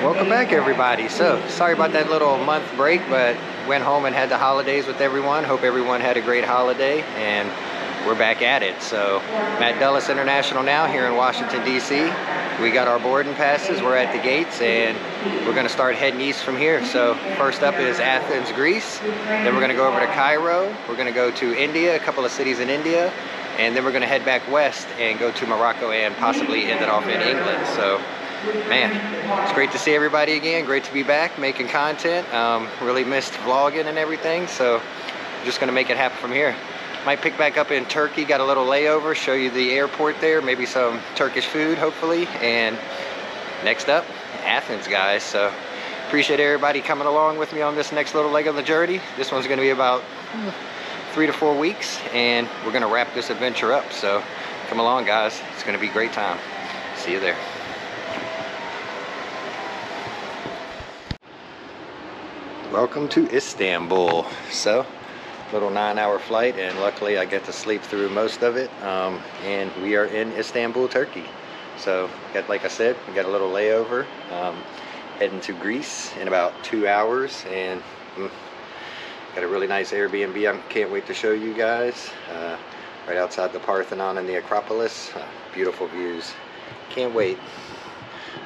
Welcome back, everybody. So sorry about that little month break, but went home and had the holidays with everyone. Hope everyone had a great holiday, and we're back at it. So I'm at Dulles International now here in Washington, D.C. We got our boarding passes. We're at the gates, and we're going to start heading east from here. So first up is Athens, Greece. Then we're going to go over to Cairo. We're going to go to India, a couple of cities in India. And then we're going to head back west and go to Morocco and possibly end it off in England. So, man, it's great to see everybody again. Great to be back making content. Really missed vlogging and everything. So, I'm just going to make it happen from here. Might pick back up in Turkey. Got a little layover. Show you the airport there. Maybe some Turkish food, hopefully. And next up, Athens, guys. So, appreciate everybody coming along with me on this next little leg of the journey. This one's going to be about 3 to 4 weeks, and we're gonna wrap this adventure up. So come along, guys. It's gonna be a great time. See you there. Welcome to Istanbul. So little 9-hour flight, and luckily I get to sleep through most of it. And we are in Istanbul, Turkey. So like I said, we got a little layover, heading to Greece in about 2 hours, and got a really nice Airbnb I can't wait to show you guys. Right outside the Parthenon and the Acropolis. Beautiful views. Can't wait.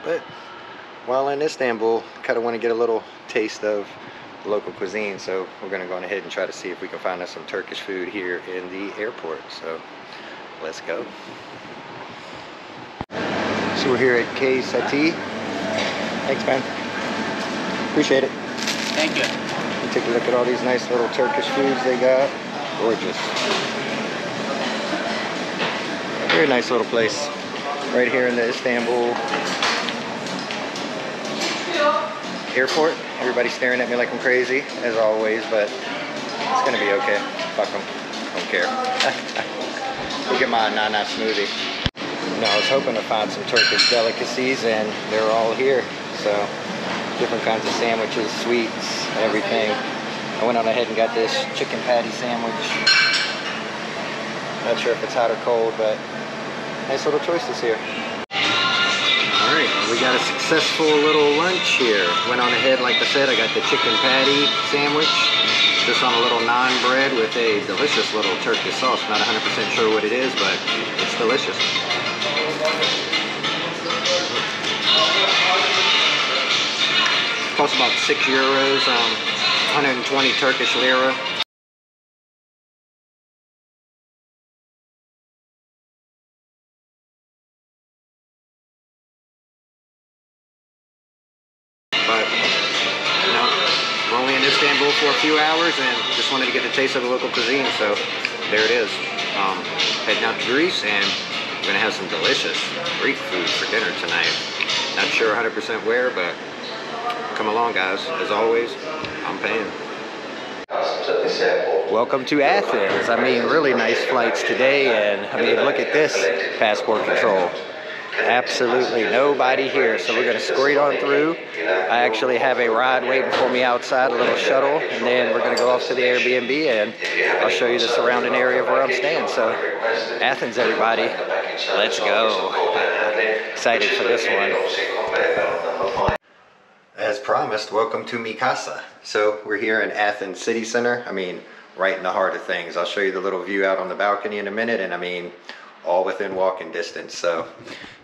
But while in Istanbul, kind of want to get a little taste of local cuisine. So we're going to go ahead and try to see if we can find us some Turkish food here in the airport. So let's go. So we're here at K Sati. Thanks, man. Appreciate it. Thank you. Take a look at all these nice little Turkish foods they got. Gorgeous. Very nice little place. Right here in the Istanbul airport. Everybody's staring at me like I'm crazy, as always, but it's gonna be okay. Fuck them. Don't care. Look at my nana smoothie. You know, I was hoping to find some Turkish delicacies, and they're all here. So different kinds of sandwiches, sweets, everything. I went on ahead and got this chicken patty sandwich. Not sure if it's hot or cold, but nice little choices here. All right, we got a successful little lunch here. Went on ahead, like I said, I got the chicken patty sandwich. Just on a little naan bread with a delicious little Turkish sauce. Not 100% sure what it is, but it's delicious. Costs about €6, 120 Turkish lira. But, you know, we're only in Istanbul for a few hours and just wanted to get the taste of the local cuisine, so there it is. Heading out to Greece, and we're gonna have some delicious Greek food for dinner tonight. Not sure 100% where, but come along, guys. As always, I'm paying. Welcome to Athens. I mean, really nice flights today, and I mean, look at this passport control. Absolutely nobody here, so we're gonna scurry on through. I actually have a ride waiting for me outside, a little shuttle, and then we're gonna go off to the Airbnb, and I'll show you the surrounding area of where I'm staying. So, Athens, everybody, let's go. Excited for this one. As promised, welcome to Mikasa. So we're here in Athens City Center. I mean, right in the heart of things. I'll show you the little view out on the balcony in a minute, and I mean, all within walking distance. So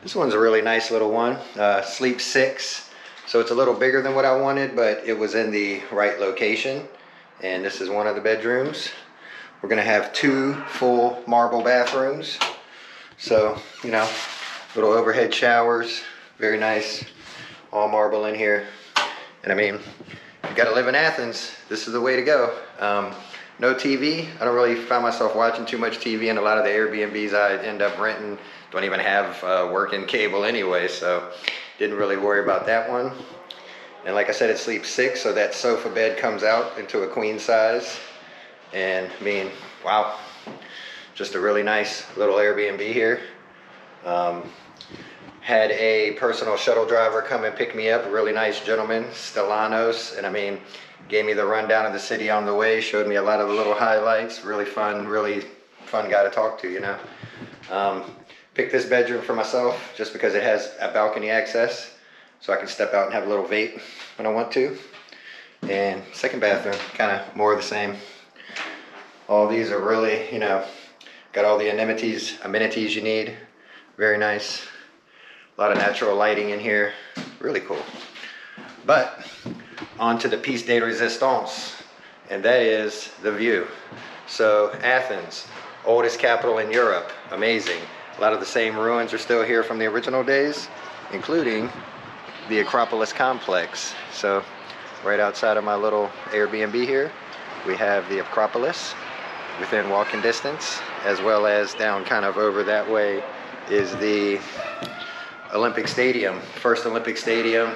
this one's a really nice little one. Sleep 6. So it's a little bigger than what I wanted, but it was in the right location. And this is one of the bedrooms. We're gonna have 2 full marble bathrooms. So, you know, little overhead showers, very nice, all marble in here. And I mean, you gotta live in Athens, this is the way to go. No TV. I don't really find myself watching too much TV, and a lot of the Airbnbs I end up renting don't even have working cable anyway, so didn't really worry about that one. And like I said, it sleeps 6, so that sofa bed comes out into a queen size. And I mean, wow, just a really nice little Airbnb here. Had a personal shuttle driver come and pick me up, a really nice gentleman, Stellanos, and I mean, gave me the rundown of the city on the way, showed me a lot of the little highlights. Really fun guy to talk to, you know. Picked this bedroom for myself just because it has a balcony access. so I can step out and have a little vape when I want to. And second bathroom, kind of more of the same. All these are really, you know, got all the amenities you need. Very nice. A lot of natural lighting in here. Really cool. But on to the piece de resistance, and that is the view. So Athens, oldest capital in Europe. Amazing. A lot of the same ruins are still here from the original days, including the Acropolis complex. So right outside of my little Airbnb here, we have the Acropolis within walking distance, as well as down kind of over that way is the Olympic Stadium, first Olympic Stadium.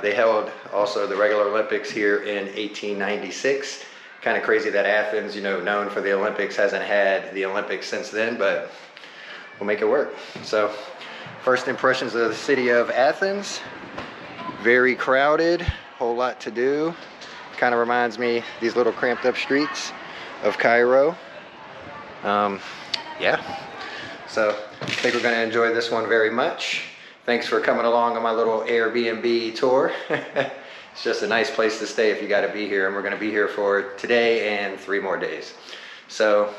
They held also the regular Olympics here in 1896. Kind of crazy that Athens, you know, known for the Olympics, hasn't had the Olympics since then, but we'll make it work. So first impressions of the city of Athens, very crowded, whole lot to do. Kind of reminds me these little cramped up streets of Cairo. Yeah, so I think we're going to enjoy this one very much. Thanks for coming along on my little Airbnb tour. It's just a nice place to stay if you got to be here, and we're going to be here for today and 3 more days. So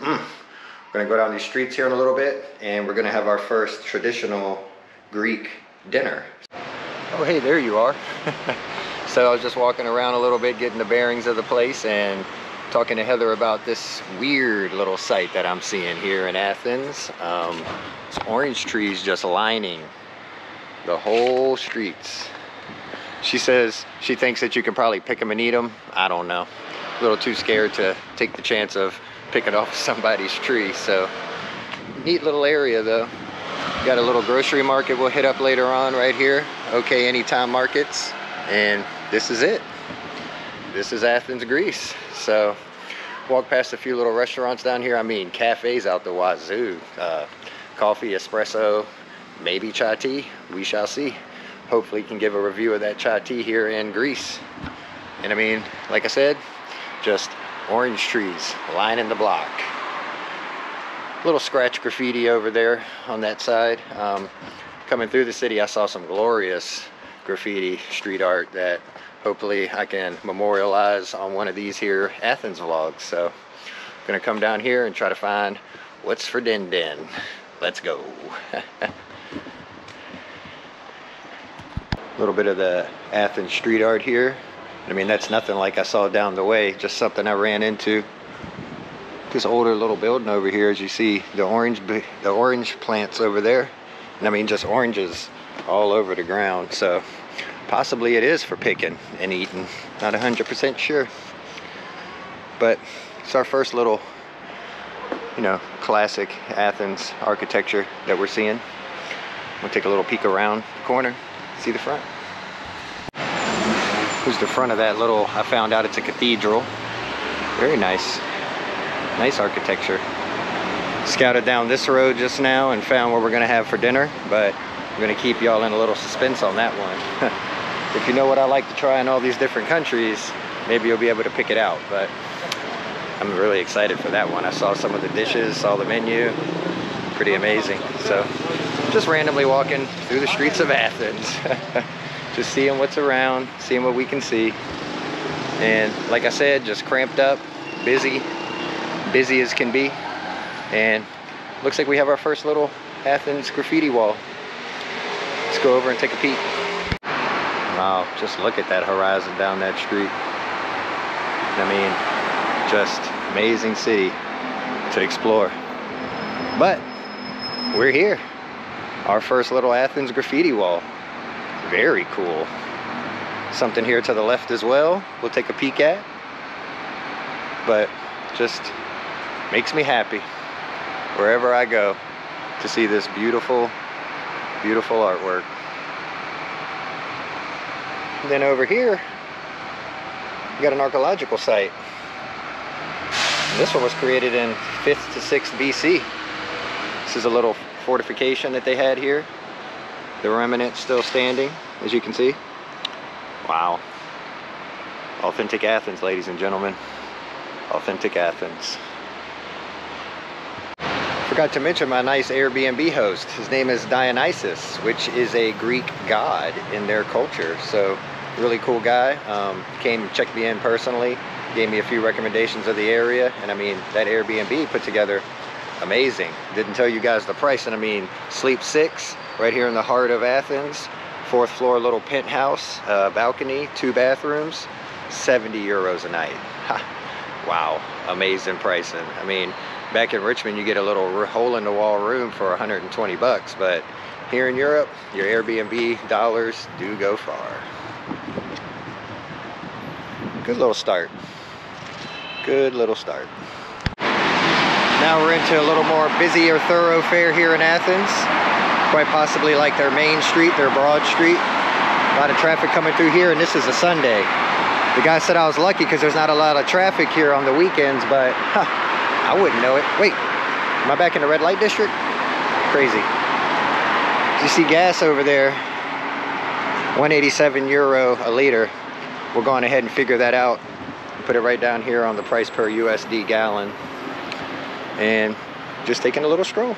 we're going to go down these streets here in a little bit, and we're going to have our first traditional Greek dinner. Oh, hey, there you are. So I was just walking around a little bit, getting the bearings of the place, and talking to Heather about this weird little site that I'm seeing here in Athens. It's orange trees just lining the whole streets. She says she thinks that you can probably pick them and eat them. I don't know. A little too scared to take the chance of picking off somebody's tree. So neat little area though. Got a little grocery market we'll hit up later on right here. Okay Anytime Markets. And this is it. This is Athens, Greece. So walk past a few little restaurants down here. I mean, cafes out the wazoo. Coffee, espresso, maybe chai tea. We shall see. Hopefully can give a review of that chai tea here in Greece. And I mean, like I said, just orange trees lining the block. Little scratch graffiti over there on that side. Coming through the city, I saw some glorious graffiti street art that hopefully I can memorialize on one of these here Athens vlogs. So I'm gonna come down here and try to find what's for din din. Let's go. A little bit of the Athens street art here. I mean, that's nothing like I saw down the way, just something I ran into. This older little building over here, as you see the orange plants over there. And I mean, just oranges all over the ground. So possibly it is for picking and eating. Not 100% sure. But it's our first little, you know, classic Athens architecture that we're seeing. We'll take a little peek around the corner, see the front. Here's the front of that little, I found out it's a cathedral. Very nice. Nice architecture. Scouted down this road just now and found what we're gonna have for dinner, but I'm gonna keep y'all in a little suspense on that one. If you know what I like to try in all these different countries, maybe you'll be able to pick it out, but I'm really excited for that one. I saw some of the dishes, saw the menu, pretty amazing. So just randomly walking through the streets of Athens, just seeing what's around, seeing what we can see. And like I said, just cramped up, busy as can be. And looks like we have our first little Athens graffiti wall. Let's go over and take a peek. Wow, just look at that horizon down that street. I mean, just amazing city to explore. But we're here. Our first little Athens graffiti wall. Very cool. Something here to the left as well we'll take a peek at. But just makes me happy wherever I go to see this beautiful, beautiful artwork. And then over here, we got an archaeological site. And this one was created in 5th to 6th BC. This is a little fortification that they had here. The remnant still standing, as you can see. Wow. Authentic Athens, ladies and gentlemen. Authentic Athens. Forgot to mention my nice Airbnb host. His name is Dionysus, which is a Greek god in their culture. So really cool guy. Came and checked me in personally, gave me a few recommendations of the area, and I mean, that Airbnb put together amazing. Didn't tell you guys the price, and I mean, Sleep 6 right here in the heart of Athens, 4th floor little penthouse, balcony, 2 bathrooms, 70 euros a night. Wow, amazing pricing. I mean, back in Richmond you get a little hole in the wall room for 120 bucks, but here in Europe your Airbnb dollars do go far. Good little start. Good little start. Now we're into a little more busier thoroughfare here in Athens. Quite possibly like their main street, their broad street. A lot of traffic coming through here, and this is a Sunday. The guy said I was lucky because there's not a lot of traffic here on the weekends, but I wouldn't know it. Wait, am I back in the red light district? Crazy. You see gas over there, 187 euro a liter. We're going ahead and figure that out. Put it right down here on the price per USD gallon. And just taking a little stroll.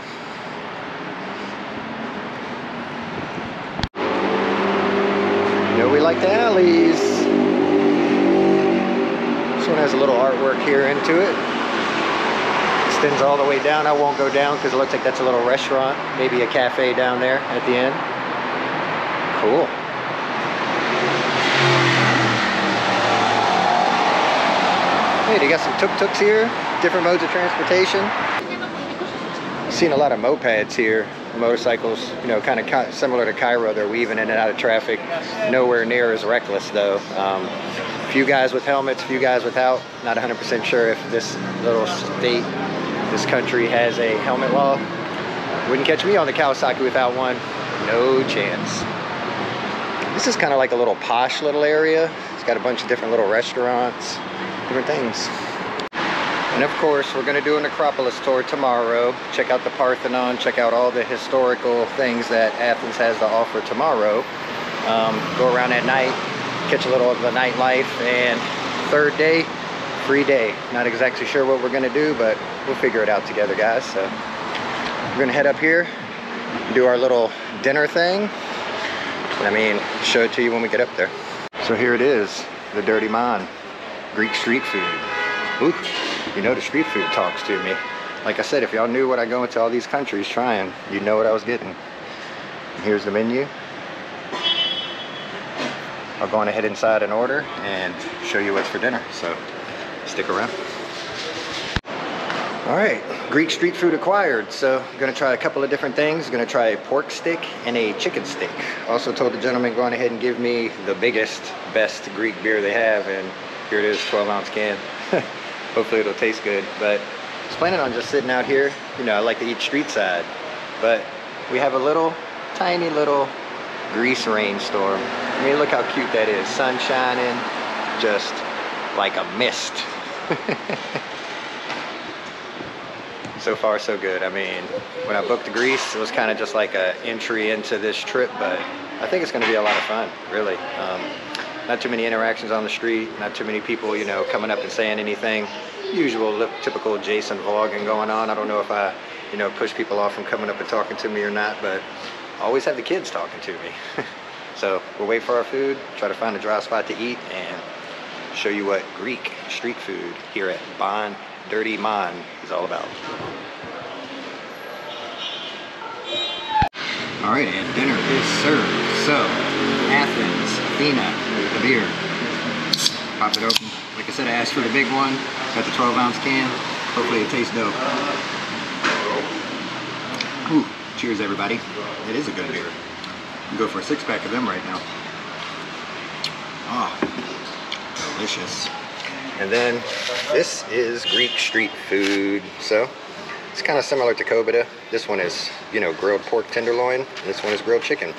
You know we like the alleys. This one has a little artwork here into it. Extends all the way down. I won't go down because it looks like that's a little restaurant. Maybe a cafe down there at the end. Cool. Hey, they got some tuk-tuks here. Different modes of transportation. Seen a lot of mopeds here. Motorcycles, you know, kind of similar to Cairo. They're weaving in and out of traffic. Nowhere near as reckless though. Few guys with helmets, few guys without. Not 100% sure if this little state, this country has a helmet law. Wouldn't catch me on the Kawasaki without one. No chance. This is kind of like a little posh little area. It's got a bunch of different little restaurants, different things. And of course, we're going to do an Acropolis tour tomorrow. Check out the Parthenon, check out all the historical things that Athens has to offer tomorrow. Go around at night, catch a little of the nightlife, and third day, free day. Not exactly sure what we're going to do, but we'll figure it out together, guys. So we're going to head up here, do our little dinner thing. I mean, show it to you when we get up there. So here it is, the Dirty Man, Greek street food. Ooh. You know the street food talks to me. Like I said, if y'all knew what I go into all these countries trying, you'd know what I was getting. Here's the menu. I'll go on ahead inside and order and show you what's for dinner. So stick around. All right, Greek street food acquired. So I'm gonna try a couple of different things. I'm gonna try a pork stick and a chicken stick. Also told the gentleman go on ahead and give me the biggest, best Greek beer they have, and here it is, 12-ounce can. Hopefully it'll taste good, but I was planning on just sitting out here. You know, I like to eat street side, but we have a little, tiny little Greece rainstorm. I mean, look how cute that is. Sun shining, just like a mist. So far, so good. I mean, when I booked Greece, it was kind of just like an entry into this trip, but I think it's gonna be a lot of fun, really. Not too many interactions on the street, not too many people, you know, coming up and saying anything. Usual, typical Jason vlogging going on. I don't know if I, you know, push people off from coming up and talking to me or not, but I always have the kids talking to me. So we'll wait for our food, try to find a dry spot to eat, and show you what Greek street food here at Bon Dirty Man is all about. All right, and dinner is served. So, Athens, Athena, the beer. Pop it open. Like I said, I asked for the big one. Got the 12-ounce can. Hopefully it tastes dope. Ooh, cheers everybody. It is a good beer. I'll go for a 6-pack of them right now. Ah, delicious. And then this is Greek street food. So it's kind of similar to Kobita. This one is, you know, grilled pork tenderloin. This one is grilled chicken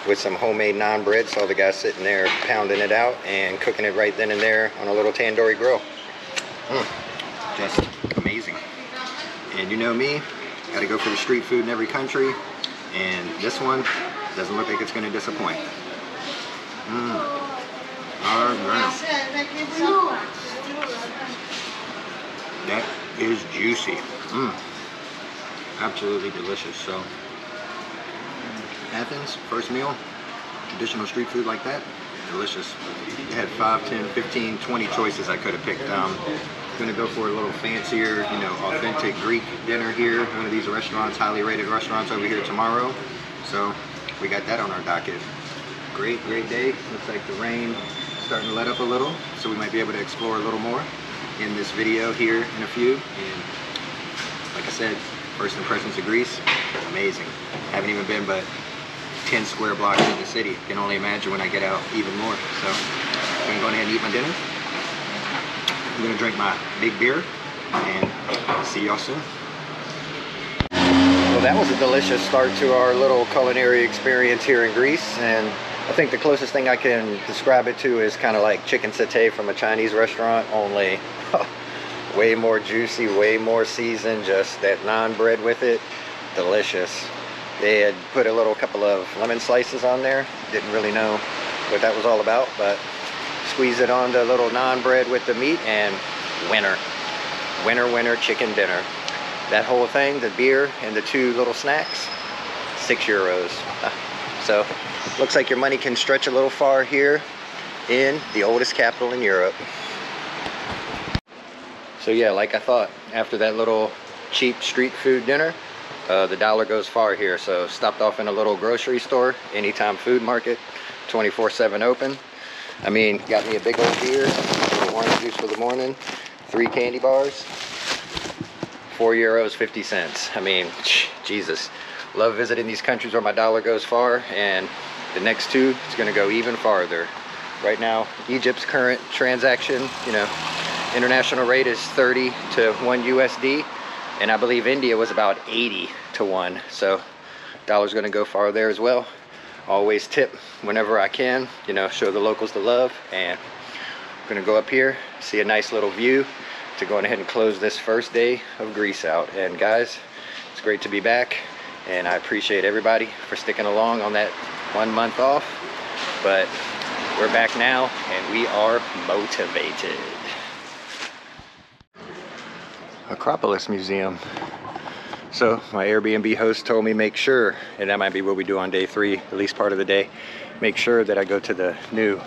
with some homemade naan bread. Saw the guy sitting there pounding it out and cooking it right then and there on a little tandoori grill. Just amazing. And you know me, gotta go for the street food in every country, and this one doesn't look like it's gonna disappoint. Alright. That is juicy. absolutely delicious. So Athens, first meal, traditional street food like that, delicious. I had 5, 10, 15, 20 choices I could have picked. Gonna go for a little fancier, you know, authentic Greek dinner here. One of these restaurants, highly rated restaurants over here tomorrow. So we got that on our docket. Great day. Looks like the rain starting to let up a little, so we might be able to explore a little more in this video here in a few. And like I said, first impressions of Greece, amazing. Haven't even been but 10 square blocks in the city. Can only imagine when I get out even more. So I'm gonna go ahead and eat my dinner. I'm gonna drink my big beer and see y'all soon. Well, that was a delicious start to our little culinary experience here in Greece, and I think the closest thing I can describe it to is kind of like chicken satay from a Chinese restaurant, only way more juicy, way more seasoned, just that naan bread with it, delicious. They had put a couple of lemon slices on there. Didn't really know what that was all about, but squeeze it on the little naan bread with the meat, and winner chicken dinner. That whole thing, the beer and the 2 little snacks, €6. So looks like your money can stretch a little far here in the oldest capital in Europe. So yeah, like I thought, after that little cheap street food dinner, the dollar goes far here. So stopped off in a little grocery store, Anytime Food Market, 24/7 open. I mean, got me a big old beer, a little orange juice for the morning, 3 candy bars, €4.50. I mean, Jesus. Love visiting these countries where my dollar goes far, and the next 2 is going to go even farther. Right now, Egypt's current transaction, you know, international rate is 30 to 1 USD, and I believe India was about 80 to 1. So dollar's going to go far there as well. Always tip whenever I can, you know, show the locals the love. And I'm going to go up here, see a nice little view to go ahead and close this first day of Greece out. And guys, it's great to be back, and I appreciate everybody for sticking along on that 1 month off. But we're back now, and we are motivated. Acropolis Museum. So my Airbnb host told me make sure, and that might be what we do on day 3, at least part of the day, make sure that I go to the new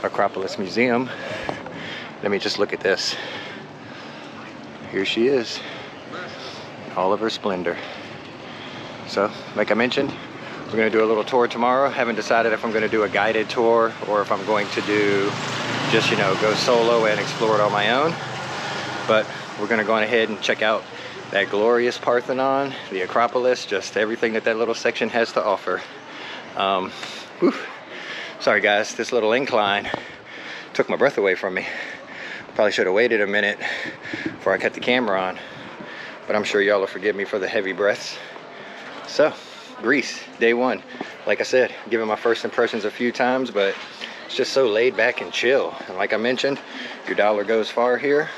Acropolis Museum. Let me just look at this. Here she is, all of her splendor. So like I mentioned, we're going to do a little tour tomorrow. Haven't decided if I'm going to do a guided tour or if I'm going to do just, you know, go solo and explore it on my own. But we're going to go ahead and check out that glorious Parthenon, the Acropolis, just everything that little section has to offer. Sorry guys, this little incline took my breath away from me. Probably should have waited a minute before I cut the camera on, but I'm sure y'all will forgive me for the heavy breaths. So, Greece, day 1. Like I said, giving my first impressions a few times, but it's just so laid back and chill. And like I mentioned, your dollar goes far here.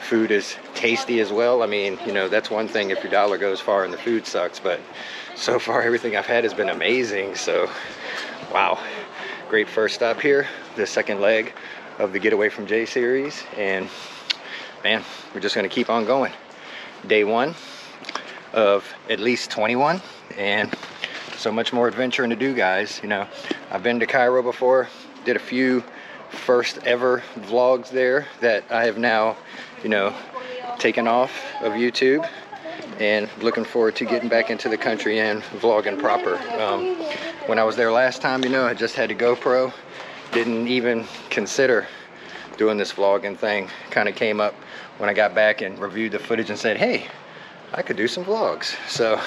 Food is tasty as well. I mean, you know, that's one thing if your dollar goes far and the food sucks, but so far everything I've had has been amazing. So, wow. Great first stop here, the second leg of the Getaway from Jay series, and man, we're just gonna keep on going. Day 1 of at least 21, and so much more adventuring to do, guys. You know, I've been to Cairo before, did a few first ever vlogs there that I have now, you know, taken off of YouTube, and looking forward to getting back into the country and vlogging proper. When I was there last time, you know, I just had a GoPro, didn't even consider doing this vlogging thing. Kind of came up when I got back and reviewed the footage and said, hey, I could do some vlogs. So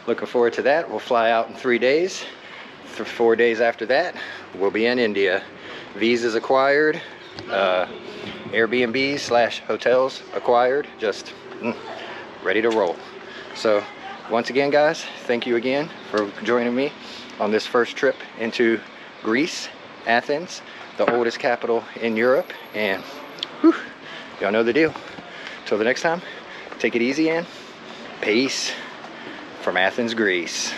looking forward to that. We'll fly out in 3 days. 4 days after that, we'll be in India. Visas acquired, Airbnb/hotels acquired, just ready to roll. So once again, guys, thank you again for joining me on this first trip into Greece, Athens, the oldest capital in Europe. And y'all know the deal. Till the next time, take it easy and peace from Athens, Greece.